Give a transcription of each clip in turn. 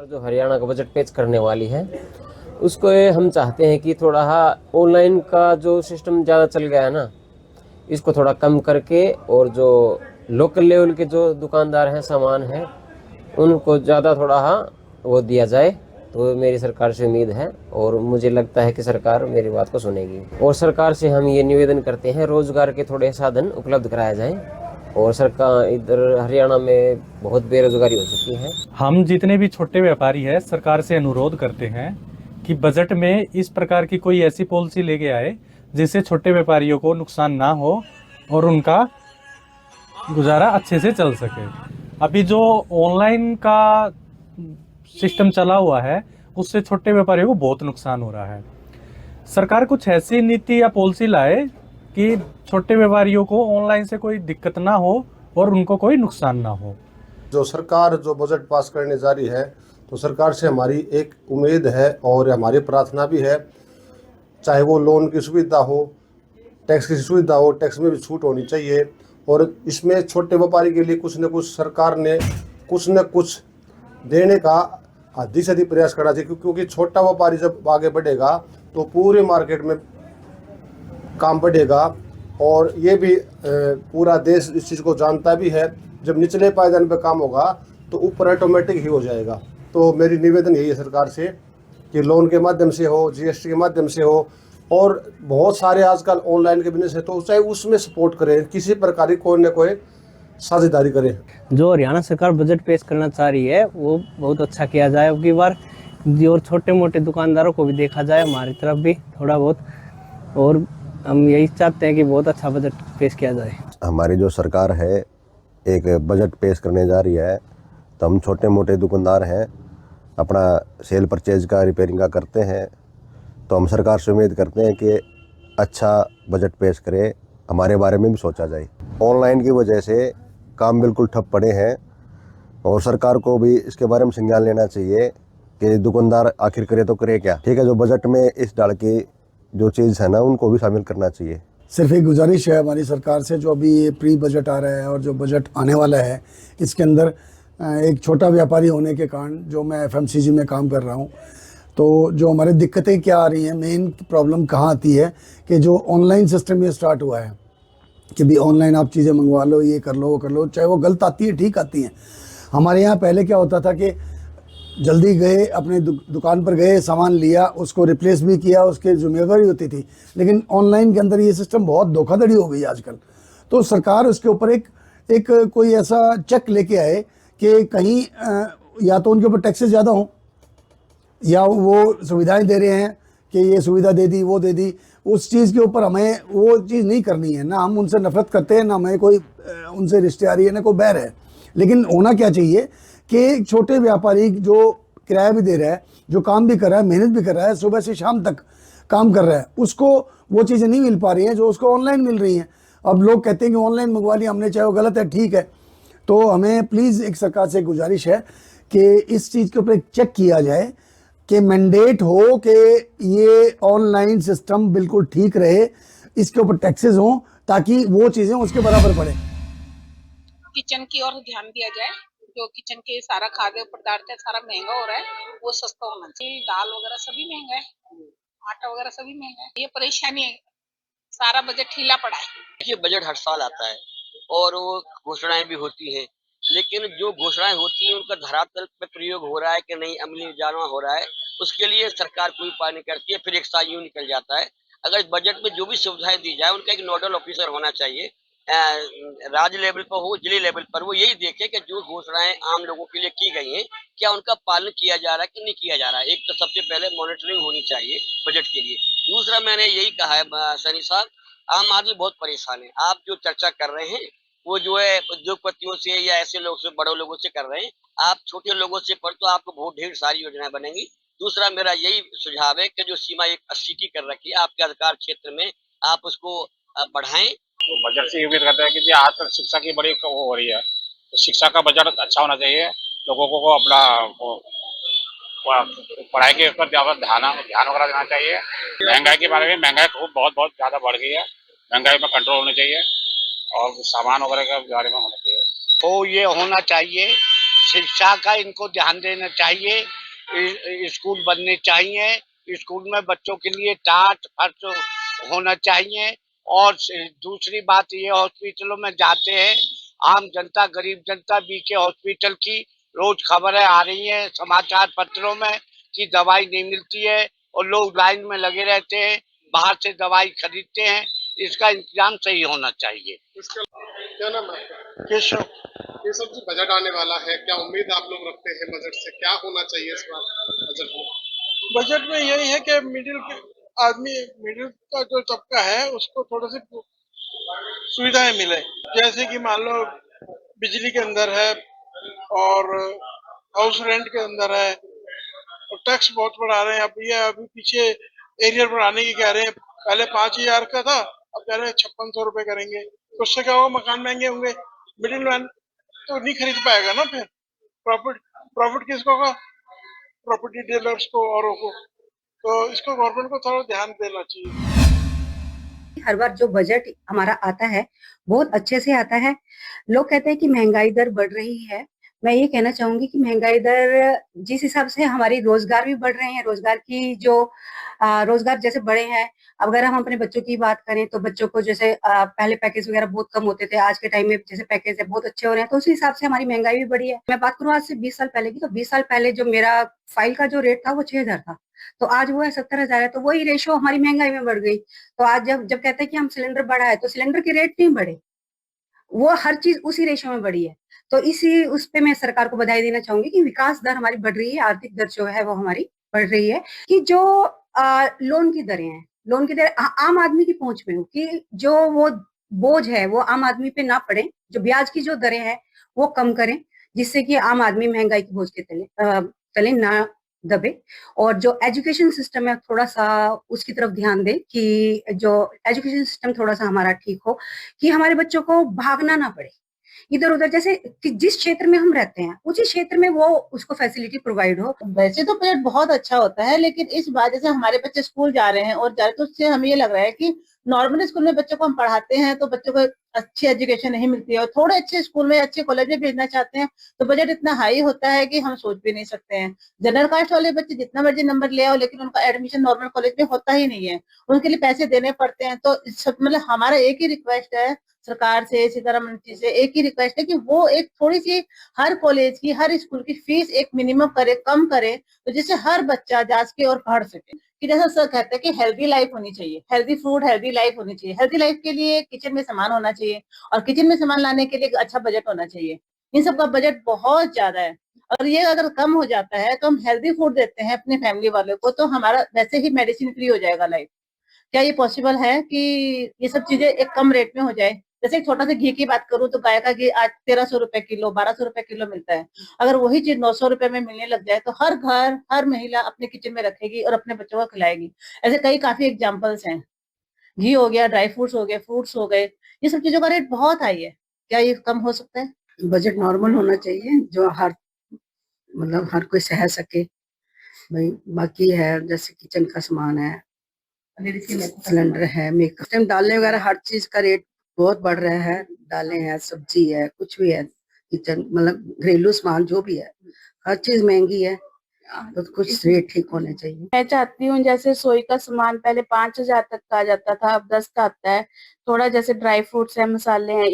जो हरियाणा का बजट पेश करने वाली है उसको हम चाहते हैं कि थोड़ा ऑनलाइन का जो सिस्टम ज़्यादा चल गया है ना, इसको थोड़ा कम करके और जो लोकल लेवल के जो दुकानदार हैं, सामान हैं, उनको ज़्यादा थोड़ा वो दिया जाए। तो मेरी सरकार से उम्मीद है और मुझे लगता है कि सरकार मेरी बात को सुनेगी। और सरकार से हम ये निवेदन करते हैं रोज़गार के थोड़े साधन उपलब्ध कराए जाएं। और सरकार इधर हरियाणा में बहुत बेरोजगारी हो चुकी है। हम जितने भी छोटे व्यापारी हैं सरकार से अनुरोध करते हैं कि बजट में इस प्रकार की कोई ऐसी पॉलिसी लेके आए जिससे छोटे व्यापारियों को नुकसान ना हो और उनका गुजारा अच्छे से चल सके। अभी जो ऑनलाइन का सिस्टम चला हुआ है उससे छोटे व्यापारियों को बहुत नुकसान हो रहा है। सरकार कुछ ऐसी नीति या पॉलिसी लाए कि छोटे व्यापारियों को ऑनलाइन से कोई दिक्कत ना हो और उनको कोई नुकसान ना हो। जो सरकार जो बजट पास करने जा रही है, तो सरकार से हमारी एक उम्मीद है और हमारी प्रार्थना भी है, चाहे वो लोन की सुविधा हो, टैक्स की सुविधा हो, टैक्स में भी छूट होनी चाहिए। और इसमें छोटे व्यापारी के लिए कुछ न कुछ सरकार ने कुछ न कुछ देने का अधिक से अधिक प्रयास करना चाहिए, क्योंकि छोटा व्यापारी जब आगे बढ़ेगा तो पूरे मार्केट में काम बढ़ेगा। और ये भी पूरा देश इस चीज़ को जानता भी है, जब निचले पायदान पे काम होगा तो ऊपर ऑटोमेटिक ही हो जाएगा। तो मेरी निवेदन यही है सरकार से कि लोन के माध्यम से हो, जीएसटी के माध्यम से हो, और बहुत सारे आजकल ऑनलाइन के बिजनेस है, तो चाहे उसमें सपोर्ट करें, किसी प्रकार की कोई न कोई साझेदारी करें। जो हरियाणा सरकार बजट पेश करना चाह रही है वो बहुत अच्छा किया जाए अब की बार, और छोटे मोटे दुकानदारों को भी देखा जाए हमारी तरफ भी थोड़ा बहुत, और हम यही चाहते हैं कि बहुत अच्छा बजट पेश किया जाए। हमारी जो सरकार है एक बजट पेश करने जा रही है, तो हम छोटे मोटे दुकानदार हैं, अपना सेल परचेज का, रिपेयरिंग का करते हैं, तो हम सरकार से उम्मीद करते हैं कि अच्छा बजट पेश करे, हमारे बारे में भी सोचा जाए। ऑनलाइन की वजह से काम बिल्कुल ठप पड़े हैं और सरकार को भी इसके बारे में संज्ञान लेना चाहिए कि दुकानदार आखिर करे तो करे क्या। ठीक है, जो बजट में इस डाल की जो चीज़ है ना उनको भी शामिल करना चाहिए। सिर्फ एक गुजारिश है हमारी सरकार से, जो अभी ये प्री बजट आ रहा है और जो बजट आने वाला है, इसके अंदर एक छोटा व्यापारी होने के कारण जो मैं एफएमसीजी में काम कर रहा हूँ, तो जो हमारी दिक्कतें क्या आ रही हैं, मेन प्रॉब्लम कहाँ आती है कि जो ऑनलाइन सिस्टम ये स्टार्ट हुआ है कि भी ऑनलाइन आप चीज़ें मंगवा लो, ये कर लो, वो कर लो, चाहे वो गलत आती है ठीक आती हैं। हमारे यहाँ पहले क्या होता था कि जल्दी गए, अपने दुकान पर गए, सामान लिया, उसको रिप्लेस भी किया, उसकी जिम्मेवारी होती थी। लेकिन ऑनलाइन के अंदर ये सिस्टम बहुत धोखाधड़ी हो गई आजकल। तो सरकार उसके ऊपर एक कोई ऐसा चेक लेके आए कि कहीं या तो उनके ऊपर टैक्सेस ज़्यादा हों, या वो सुविधाएं दे रहे हैं कि ये सुविधा दे दी, वो दे दी, उस चीज़ के ऊपर हमें वो चीज़ नहीं करनी है। ना हम उनसे नफरत करते हैं, ना हमें कोई उनसे रिश्तेदारी है, ना कोई बैर है। लेकिन होना क्या चाहिए कि छोटे व्यापारी जो किराया भी दे रहा है, जो काम भी कर रहा है, मेहनत भी कर रहा है, सुबह से शाम तक काम कर रहा है, उसको वो चीज़ें नहीं मिल पा रही हैं जो उसको ऑनलाइन मिल रही हैं। अब लोग कहते हैं कि ऑनलाइन मंगवा लिया हमने, चाहे वो गलत है, ठीक है। तो हमें प्लीज़ एक सरकार से गुजारिश है कि इस चीज़ के ऊपर एक चेक किया जाए कि मैंडेट हो कि ये ऑनलाइन सिस्टम बिल्कुल ठीक रहे, इसके ऊपर टैक्सेस हों ताकि वो चीज़ें उसके बराबर पड़े। किचन की ओर ध्यान दिया जाए। जो किचन के सारा खाद्य पदार्थ है सारा महंगा हो रहा है, वो सस्ता होना चाहिए। दाल वगैरह सभी महंगा है, आटा वगैरह सभी महंगा है, ये परेशानी है, सारा बजट ढीला पड़ा है। ये बजट हर साल आता है और वो घोषणाएं भी होती हैं, लेकिन जो घोषणाएं होती हैं उनका धरातल पे प्रयोग हो रहा है कि नहीं, अमली जामा हो रहा है, उसके लिए सरकार कोई उपाय नहीं करती है। फिर एक साल यूं निकल जाता है। अगर इस बजट में जो भी सुविधाएं दी जाए उनका एक नोडल ऑफिसर होना चाहिए, राज्य लेवल पर हो, जिले लेवल पर, वो यही देखे कि जो घोषणाएं आम लोगों के लिए की गई हैं क्या उनका पालन किया जा रहा है कि नहीं किया जा रहा है। एक तो सबसे पहले मॉनिटरिंग होनी चाहिए बजट के लिए। दूसरा मैंने यही कहा है सनी साहब, आम आदमी बहुत परेशान है। आप जो चर्चा कर रहे हैं वो जो है उद्योगपतियों से या ऐसे लोग से, बड़े लोगों से कर रहे हैं, आप छोटे लोगों से पर तो आपको बहुत ढेर सारी योजनाएं बनेंगी। दूसरा मेरा यही सुझाव है कि जो सीमा 80 की कर रखी है आपके अधिकार क्षेत्र में, आप उसको बढ़ाएं। तो बजट से उम्मीद करते हैं कि जी आजकल शिक्षा की बड़ी वो हो रही है, तो शिक्षा का बजट अच्छा होना चाहिए। लोगों को अपना पढ़ाई के ऊपर ध्यान वगैरह देना चाहिए। महंगाई के बारे में, महंगाई बहुत बहुत ज़्यादा बढ़ गई है, महंगाई में कंट्रोल होना चाहिए और सामान वगैरह के बारे में होना चाहिए। तो ये होना चाहिए शिक्षा का इनको ध्यान देना चाहिए। स्कूल बनने चाहिए, स्कूल में बच्चों के लिए टाट फर्श होना चाहिए। और दूसरी बात ये, हॉस्पिटलों में जाते हैं आम जनता, गरीब जनता, बीके हॉस्पिटल की रोज खबरें आ रही हैं समाचार पत्रों में कि दवाई नहीं मिलती है और लोग लाइन में लगे रहते हैं, बाहर से दवाई खरीदते हैं। इसका इंतजाम सही होना चाहिए। क्या नाम है आपका? केशव। ये सब जो बजट आने वाला है, क्या उम्मीद आप लोग रखते हैं बजट से? क्या होना चाहिए इस बार बजट में? बजट में यही है कि मिडिल का जो तबका है उसको थोड़ी सी सुविधाएं मिले, जैसे कि मान लो बिजली के अंदर है और हाउस रेंट के अंदर है, और टैक्स बहुत बढ़ा रहे हैं। अभी पीछे एरियर बढ़ाने की कह रहे हैं, पहले 5,000 का था, अब कह रहे हैं 5600 रुपए करेंगे। तो उससे क्या होगा, मकान महंगे होंगे, मिडिल मैन तो नहीं खरीद पाएगा ना। फिर प्रॉफिट किसको होगा? प्रॉपर्टी डीलर्स को औरों को। तो इसको गवर्नमेंट को थोड़ा ध्यान देना चाहिए। हर बार जो बजट हमारा आता है बहुत अच्छे से आता है। लोग कहते हैं कि महंगाई दर बढ़ रही है। मैं ये कहना चाहूंगी कि महंगाई दर जिस हिसाब से हमारी रोजगार भी बढ़ रहे हैं, रोजगार की जो रोजगार जैसे बढ़े हैं। अब अगर हम अपने बच्चों की बात करें तो बच्चों को जैसे पहले पैकेज वगैरह बहुत कम होते थे, आज के टाइम में जैसे पैकेज है बहुत अच्छे हो रहे हैं, तो उसी हिसाब से हमारी महंगाई भी बढ़ी है। मैं बात करूँ आज से 20 साल पहले की, तो 20 साल पहले जो मेरा फाइल का जो रेट था वो 6,000 था, तो आज वो है 70,000 है। तो वही रेशो हमारी महंगाई में बढ़ गई। तो आज जब कहते हैं कि हम सिलेंडर बढ़ा है, तो सिलेंडर के रेट नहीं बढ़े, वो हर चीज उसी रेशो में बढ़ी है। तो इसी उस पे मैं सरकार को बधाई देना चाहूंगी कि विकास दर हमारी बढ़ रही है, आर्थिक दर जो है वो हमारी बढ़ रही है। कि जो लोन की दरें हैं, लोन की दरें आम आदमी की पहुंच में हो, कि जो वो बोझ है वो आम आदमी पे ना पड़े, जो ब्याज की जो दरें हैं वो कम करें, जिससे कि आम आदमी महंगाई के बोझ के तले ना दबे। और जो एजुकेशन सिस्टम है थोड़ा सा उसकी तरफ ध्यान दे, कि जो एजुकेशन सिस्टम थोड़ा सा हमारा ठीक हो, कि हमारे बच्चों को भागना ना पड़े इधर उधर। जैसे कि जिस क्षेत्र में हम रहते हैं उसी क्षेत्र में वो उसको फैसिलिटी प्रोवाइड हो। वैसे तो बजट बहुत अच्छा होता है, लेकिन इस बार जैसे हमारे बच्चे स्कूल जा रहे हैं और जा रहे, तो उससे हमें ये लग रहा है कि नॉर्मल स्कूल में बच्चों को हम पढ़ाते हैं तो बच्चों को अच्छी एजुकेशन नहीं मिलती है, और थोड़े अच्छे स्कूल में अच्छे कॉलेज में भेजना चाहते हैं तो बजट इतना हाई होता है कि हम सोच भी नहीं सकते हैं। जनरल कास्ट वाले बच्चे जितना मर्जी नंबर ले आओ, लेकिन उनका एडमिशन नॉर्मल कॉलेज में होता ही नहीं है, उनके लिए पैसे देने पड़ते हैं। तो सब मतलब हमारा एक ही रिक्वेस्ट है सरकार से, सीतारामन मंत्री से एक ही रिक्वेस्ट है कि वो एक थोड़ी सी हर कॉलेज की, हर स्कूल की फीस एक मिनिमम करे, कम करे, तो जिससे हर बच्चा जा सके और पढ़ सके। कि जैसा सर कहते हैं कि हेल्दी लाइफ होनी चाहिए, हेल्दी फूड, हेल्दी लाइफ होनी चाहिए। हेल्दी लाइफ के लिए किचन में सामान होना चाहिए, और किचन में सामान लाने के लिए अच्छा बजट होना चाहिए। इन सब का बजट बहुत ज्यादा है, और ये अगर कम हो जाता है तो हम हेल्दी फूड देते हैं अपने फैमिली वालों को, तो हमारा वैसे ही मेडिसिन फ्री हो जाएगा लाइफ। क्या ये पॉसिबल है कि ये सब चीजें एक कम रेट में हो जाए? जैसे एक छोटा सा घी की बात करूं तो गाय का घी आज 1300 रुपए किलो, 1200 रुपए किलो मिलता है। अगर वही चीज 900 रुपए में मिलने लग जाए तो हर घर, हर महिला अपने किचन में रखेगी और अपने बच्चों को खिलाएगी। ऐसे कई काफी एग्जाम्पल्स हैं। घी हो गया, ड्राई फ्रूट्स हो गए, फ्रूट्स हो गए, ये सब चीजों का रेट बहुत हाई है। क्या ये कम हो सकता है? बजट नॉर्मल होना चाहिए, जो हर मतलब हर कोई सह सके भाई। बाकी है जैसे किचन का सामान है, सिलेंडर है, मेकअप, दालें वगैरह, हर चीज का रेट बहुत बढ़ रहा है। दालें है, सब्जी है, कुछ भी है, किचन मतलब घरेलू सामान जो भी है, हर चीज महंगी है, तो कुछ रेट ठीक होने चाहिए। मैं चाहती हूँ जैसे रसोई का सामान पहले 5,000 तक का आ जाता था, अब 10 का आता है। थोड़ा जैसे ड्राई फ्रूट्स है, मसाले हैं,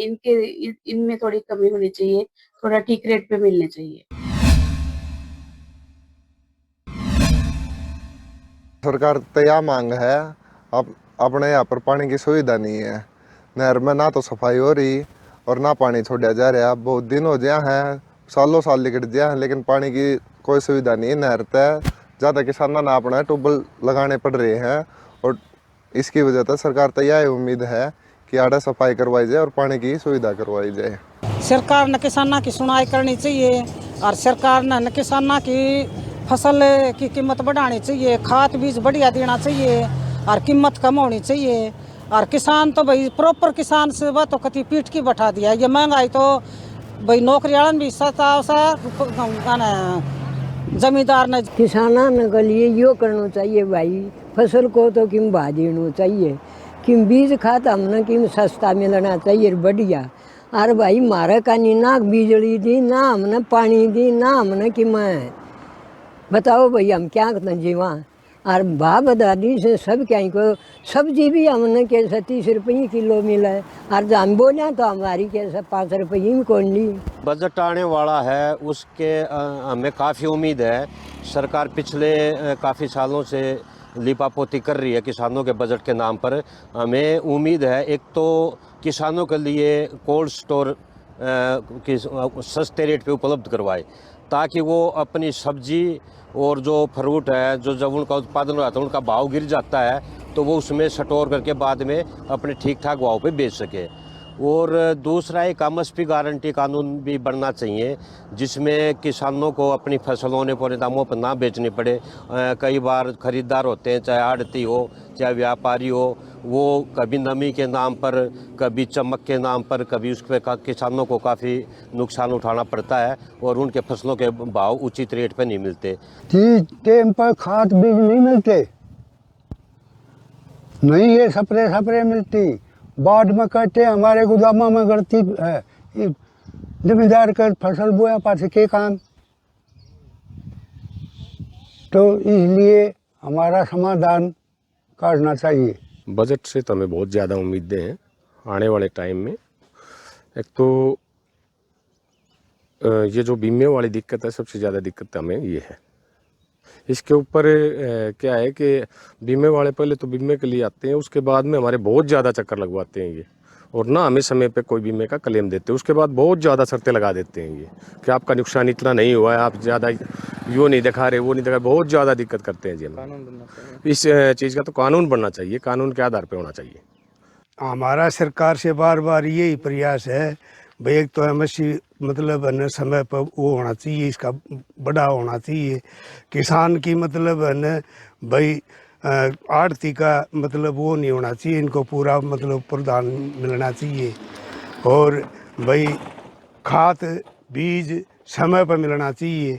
इनमें थोड़ी कमी होनी चाहिए, थोड़ा ठीक रेट पे मिलने चाहिए। सरकार तो यह मांग है, अब अपने यहाँ पर पानी की सुविधा नहीं है। नहर में ना तो सफाई हो रही और ना पानी छोड़ा जा रहा। बहुत दिन हो गया है, सालों साल निकट गया है, लेकिन पानी की कोई सुविधा नहीं है। नहर तय ज़्यादा किसानों ने अपना ट्यूबवेल लगाने पड़ रहे हैं, और इसकी वजह से सरकार तो यह उम्मीद है कि आड़ा सफाई करवाई जाए और पानी की सुविधा करवाई जाए। सरकार ने किसानों की सुनाई करनी चाहिए, और सरकार ने किसानों की फसल की कीमत बढ़ानी चाहिए, खाद बीज बढ़िया देना चाहिए, और कीमत कम होनी चाहिए। और किसान तो भाई प्रॉपर किसान से वह तो कति पीठ की बैठा दिया। ये महंगाई तो भाई नौकरी वालन भी सता जमींदार ने, किसाना के लिए यो करना चाहिए भाई, फसल को तो किम भाव देना चाहिए, किम बीज खाद हमने किम सस्ता मिलना चाहिए बढ़िया, अरे भाई मारे का नहीं ना बिजली दी ना हमने पानी दी ना हमने कि मैं बताओ भाई हम क्या करते जीवा। और बाप दादी से सब क्या को सब्जी भी हमने कैसे 30 रुपये किलो मिला है और जान बोले तो हमारी कैसे 5 रुपये में कौन ली। बजट आने वाला है उसके हमें काफ़ी उम्मीद है। सरकार पिछले काफ़ी सालों से लिपापोती कर रही है किसानों के बजट के नाम पर। हमें उम्मीद है एक तो किसानों के लिए कोल्ड स्टोर सस्ते रेट पे उपलब्ध करवाए ताकि वो अपनी सब्जी और जो फ्रूट है जो जब उनका उत्पादन हो जाता है उनका भाव गिर जाता है तो वो उसमें स्टोर करके बाद में अपने ठीक ठाक भाव पे बेच सके। और दूसरा एक एमएसपी गारंटी कानून भी बनना चाहिए जिसमें किसानों को अपनी फसल होने पर दामों पर ना बेचनी पड़े। कई बार खरीदार होते हैं चाहे आड़ती हो चाहे व्यापारी हो, वो कभी नमी के नाम पर कभी चमक के नाम पर कभी उस पर किसानों को काफ़ी नुकसान उठाना पड़ता है और उनके फसलों के भाव उचित रेट पर नहीं मिलते। टाइम पर खाद बीज नहीं मिलते, नहीं ये स्प्रे मिलती, बाढ़ में कहते हमारे गोदामा में गलती है, जमींदार कर फसल बोया पास के काम। तो इसलिए हमारा समाधान करना चाहिए। बजट से तो हमें बहुत ज़्यादा उम्मीदें हैं आने वाले टाइम में। एक तो ये जो बीमे वाली दिक्कत है सबसे ज़्यादा दिक्कत हमें ये है। इसके ऊपर क्या है कि बीमे वाले पहले तो बीमे के लिए आते हैं, उसके बाद में हमारे बहुत ज़्यादा चक्कर लगवाते हैं ये, और ना हमें समय पे कोई बीमे का क्लेम देते हैं। उसके बाद बहुत ज़्यादा शर्तें लगा देते हैं ये कि आपका नुकसान इतना नहीं हुआ है, आप ज़्यादा यो नहीं दिखा रहे वो नहीं दिखा, बहुत ज़्यादा दिक्कत करते हैं जी। इस चीज़ का तो कानून बनना चाहिए, कानून के आधार पर होना चाहिए। हमारा सरकार से बार बार यही प्रयास है भाई, एक तो एमएसपी मतलब है न समय पर वो होना चाहिए, इसका बड़ा होना चाहिए। किसान की मतलब है न भाई आड़ती का मतलब वो नहीं होना चाहिए, इनको पूरा मतलब प्रदान मिलना चाहिए। और भाई खाद बीज समय पर मिलना चाहिए।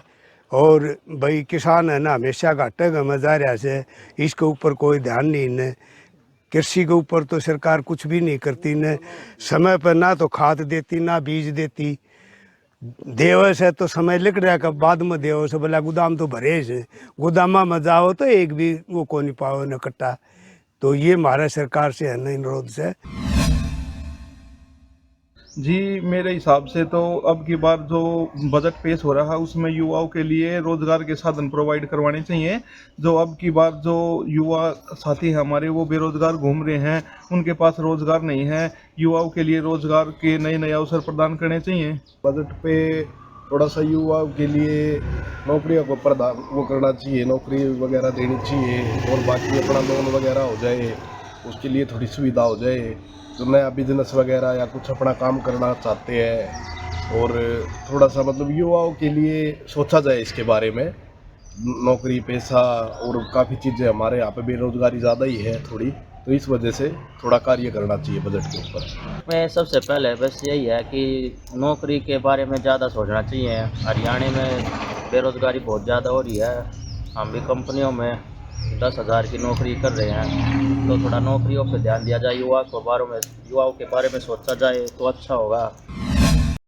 और भाई किसान है ना हमेशा घाटे में जा रहा है, इसके ऊपर कोई ध्यान नहीं न। कृषि के ऊपर तो सरकार कुछ भी नहीं करती, न समय पर ना तो खाद देती ना बीज देती। देवस है तो समय लिख रहा है, बाद में देवस बोला गोदाम तो भरे से, गोदामा में जाओ तो एक भी वो को नहीं पाओ न कट्टा। तो ये हमारा सरकार से है न अनुरोध से। जी मेरे हिसाब से तो अब की बार जो बजट पेश हो रहा है उसमें युवाओं के लिए रोजगार के साधन प्रोवाइड करवाने चाहिए। जो अब की बार जो युवा साथी हैं हमारे वो बेरोजगार घूम रहे हैं, उनके पास रोजगार नहीं है, युवाओं के लिए रोजगार के नए नए अवसर प्रदान करने चाहिए। बजट पे थोड़ा सा युवाओं के लिए नौकरियों को प्रदान वो करना चाहिए, नौकरी वगैरह देनी चाहिए, और बाकी अपना लोन वगैरह हो जाए उसके लिए थोड़ी सुविधा हो जाए। जो नया बिजनेस वगैरह या कुछ अपना काम करना चाहते हैं और थोड़ा सा मतलब युवाओं के लिए सोचा जाए इसके बारे में, नौकरी पैसा और काफ़ी चीज़ें हमारे यहाँ पे बेरोजगारी ज़्यादा ही है थोड़ी, तो इस वजह से थोड़ा कार्य करना चाहिए बजट के ऊपर। मैं सबसे पहले बस यही है कि नौकरी के बारे में ज़्यादा सोचना चाहिए। हरियाणा में बेरोजगारी बहुत ज़्यादा हो रही है, हम भी कंपनियों में 10,000 की नौकरी कर रहे हैं, तो थोड़ा नौकरियों पर ध्यान दिया जाए, युवाओं के बारे में सोचा जाए तो अच्छा होगा।